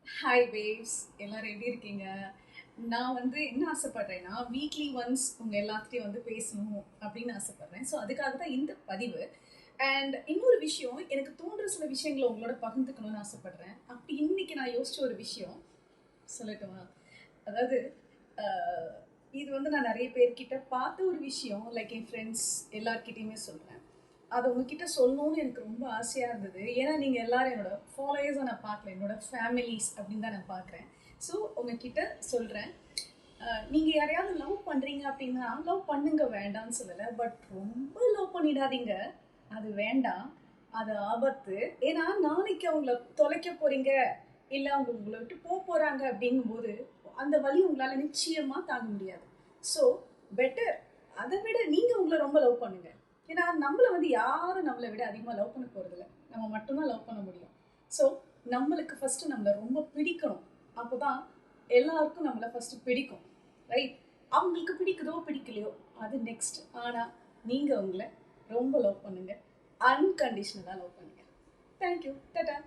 Hi waves, எல்லாரும் எப்படி இருக்கீங்க? நான் என்ன ஆசைப்படுறேன்னா, வீக்லி ஒன்ஸ் உங்கள் எல்லாத்துட்டையும் பேசணும் அப்படின்னு ஆசைப்படுறேன். ஸோ அதுக்காக தான் இந்த பதிவு. அண்ட் இன்னொரு விஷயம், எனக்கு தோன்ற சில விஷயங்களை உங்களோட பகிர்ந்துக்கணும்னு ஆசைப்படுறேன். அப்படி இன்னைக்கு நான் யோசிச்ச ஒரு விஷயம் சொல்லட்டுமா? அதாவது அஹ், இது நான் நிறைய பேர்கிட்ட பார்த்த ஒரு விஷயம், லைக் என் ஃப்ரெண்ட்ஸ் எல்லார்கிட்டையுமே சொல்கிறேன். அதை உங்ககிட்ட சொல்லணும்னு எனக்கு ரொம்ப ஆசையாக இருந்தது. ஏன்னா நீங்கள் எல்லாரும் என்னோட ஃபாலோயர்ஸை நான் பார்க்கல, என்னோட ஃபேமிலிஸ் அப்படின்னு தான் நான் பார்க்குறேன். ஸோ உங்ககிட்ட சொல்கிறேன், நீங்கள் யாரையாவது லவ் பண்ணுறீங்க அப்படின்னா லவ் பண்ணுங்க, வேண்டாம்னு சொல்லலை. பட் ரொம்ப லவ் பண்ணிடாதீங்க, அது வேண்டாம், அது ஆபத்து. ஏன்னா நாளைக்கு அவங்கள தொலைக்க போகிறீங்க, இல்லை அவங்க உங்களை விட்டு போக போகிறாங்க அப்படிங்கும்போது அந்த வலி உங்களால் நிச்சயமாக தாங்க முடியாது. ஸோ பெட்டர் அதை விட நீங்கள் உங்களை ரொம்ப லவ் பண்ணுங்க. ஏன்னா நம்மளை யாரும் நம்மளை விட அதிகமாக லவ் பண்ண போகிறதில்ல, நம்ம மட்டும்தான் லவ் பண்ண முடியும். ஸோ நம்மளுக்கு ஃபஸ்ட்டு நம்மளை ரொம்ப பிடிக்கணும். அப்போ தான் எல்லாருக்கும் நம்மளை ஃபஸ்ட்டு பிடிக்கும், ரைட்? அவங்களுக்கு பிடிக்குதோ பிடிக்கலையோ அது நெக்ஸ்ட். ஆனால் நீங்கள் உங்களை ரொம்ப லவ் பண்ணுங்கள், அன்கண்டிஷ்னலாக லவ் பண்ணுங்கள். தேங்க்யூ, டாடா.